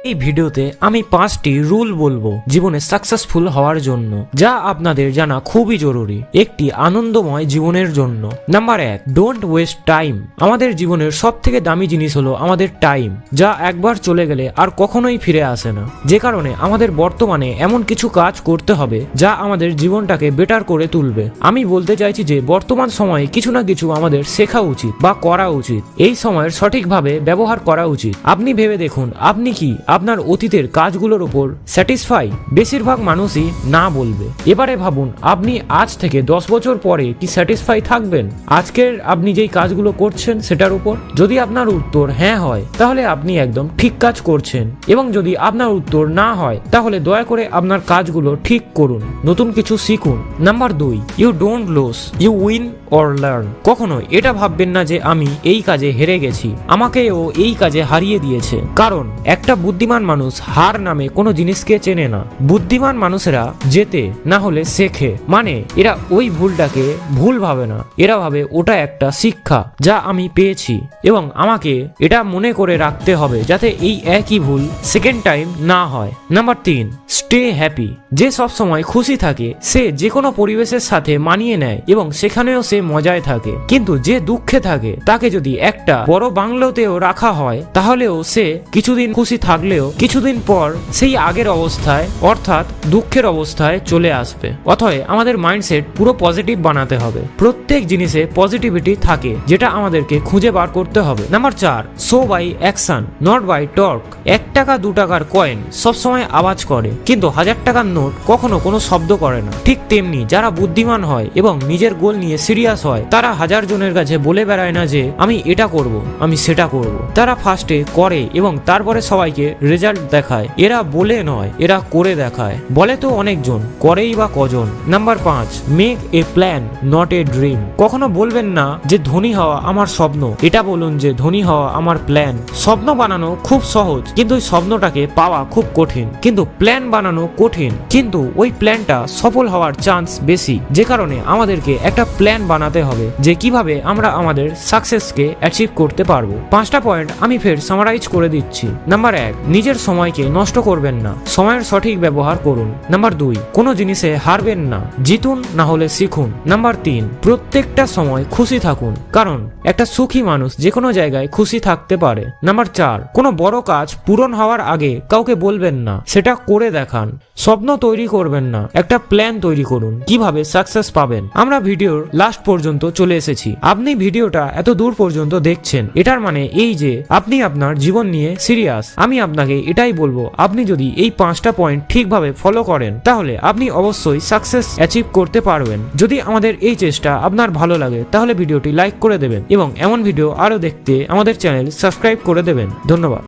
এই ভিডিওতে আমি 5টি রুল বলবো জীবনে সাকসেসফুল হওয়ার জন্য, যা আপনাদের জানা খুবই জরুরি একটি আনন্দময় জীবনের জন্য। Number 1, don't waste time. আমাদের জীবনের সব থেকে দামি জিনিস হলো আমাদের টাইম, যা একবার চলে গেলে আর কখনোই ফিরে আসে না। যে কারণে আমাদের বর্তমানে এমন কিছু কাজ করতে হবে যা আমাদের জীবনটাকে বেটার করে তুলবে। আমি বলতে চাইছি যে বর্তমান সময়ে কিছু না কিছু আমাদের শেখা উচিত বা করা উচিত। এই সময়ের সঠিকভাবে ব্যবহার করা উচিত। আপনি ভেবে দেখুন, আপনি কি আপনার অতীতের কাজগুলোর উপর স্যাটিসফাই? বেশিরভাগ মানুষই না বলবে। এবারে ভাবুন, আপনি আজ থেকে 10 বছর পরে কি স্যাটিসফাই থাকবেন আজকের আপনি যেই কাজগুলো করছেন সেটার উপর? যদি আপনার উত্তর হ্যাঁ হয়, তাহলে আপনি একদম ঠিক কাজ করছেন, এবং যদি আপনার উত্তর না হয়, তাহলে দয়া করে আপনার কাজগুলো ঠিক করুন, নতুন কিছু শিখুন। Number 2, you don't lose, you win or learn. কখনো এটা ভাববেন না যে আমি এই কাজে হেরে গেছি, আমাকেও এই কাজে হারিয়ে দিয়েছে। কারণ একটা বুদ্ধিমান মানুষ হার নামে কোনো জিনিসকে চেনে না। বুদ্ধিমান মানুষেরা জেতে, না হলে শেখে। মানে এরা ওই ভুলটাকে ভুল ভাবে না, এরা ভাবে ওটা একটা শিক্ষা যা আমি পেয়েছি, এবং আমাকে এটা মনে করে রাখতে হবে যাতে এই একই ভুল সেকেন্ড টাইম না হয়। Number 3, stay happy. যে সব সময় খুশি থাকে সে যে কোনো পরিবেশের সাথে মানিয়ে নেয় এবং সেখানেও সে মজায় থাকে। কিন্তু যে দুঃখে থাকে তাকে যদি একটা বড় বাংলোতেও রাখা হয়, তাহলেও সে কিছুদিন খুশি থাকলেও কিছুদিন পর সেই আগের অবস্থায়, অর্থাৎ দুঃখের অবস্থায় চলে আসবে। অতএব আমাদের মাইন্ডসেট পুরো পজিটিভ বানাতে হবে। প্রত্যেক জিনিসে পজিটিভিটি থাকে, যেটা আমাদেরকে খুঁজে বার করতে হবে। Number 4, show by action not by talk. 1 টাকা 2 টাকার কয়েন সবসময় আওয়াজ করে, কিন্তু 1000 টাকার নোট কখনো কোনো শব্দ করে না। ঠিক তেমনি যারা বুদ্ধিমান হয় এবং নিজের গোল নিয়ে সিরিয়াস হয়, তারা 1000 জনের কাছে বলে বেড়ায় না যে আমি এটা করব, আমি সেটা করব। তারা ফার্স্টে করে এবং তারপরে সবাইকে রেজাল্ট দেখায়। এরা বলে নয়, এরা করে দেখায়। বলে তো অনেকজন, করেই বা কজন। Number 5, make a plan not a dream. কখনো বলবেন না যে ধনী হওয়া আমার স্বপ্ন, এটা বলুন যে ধনী হওয়া আমার প্ল্যান। স্বপ্ন বানানো খুব সহজ, কিন্তু ওই স্বপ্নটাকে পাওয়া খুব কঠিন। কিন্তু প্ল্যান বানানো কঠিন, কিন্তু ওই প্ল্যানটা সফল হওয়ার চান্স বেশি। যে কারণে আমাদেরকে একটা প্ল্যান বানাতে হবে যে কিভাবে আমরা আমাদের সাকসেসকে অ্যাচিভ করতে পারবো। 5টা পয়েন্ট আমি ফের সামারাইজ করে দিচ্ছি। নাম্বার 1, নিজের সময়কে নষ্ট করবেন না, সময়ের সঠিক ব্যবহার করুন। নাম্বার 2, কোনো জিনিসে হারবেন না, জিতুন না হলে শিখুন। নাম্বার 3, প্রত্যেকটা সময় খুশি থাকুন, কারণ একটা সুখী মানুষ যে কোনো জায়গায় খুশি থাকতে পারে। নাম্বার 4, কোনো বড় কাজ পূরণ হওয়ার আগে কাউকে বলবেন না, সেটা করে দেখান। স্বপ্ন তৈরি করবেন না, একটা প্ল্যান তৈরি করুন কিভাবে সাকসেস পাবেন। আমরা ভিডিওর লাস্ট পর্যন্ত চলে এসেছি। আপনি ভিডিওটা এত দূর পর্যন্ত দেখছেন, এটার মানে এই যে আপনি আপনার জীবন নিয়ে সিরিয়াস। আমি আপনাকে এটাই বলবো, আপনি যদি এই 5টা পয়েন্ট ঠিকভাবে ফলো করেন, তাহলে আপনি অবশ্যই সাকসেস অ্যাচিভ করতে পারবেন। যদি আমাদের এই চেষ্টা আপনার ভালো লাগে, তাহলে ভিডিওটি লাইক করে দেবেন এবং এমন ভিডিও আরো দেখতে আমাদের চ্যানেল সাবস্ক্রাইব করে দেবেন। ধন্যবাদ।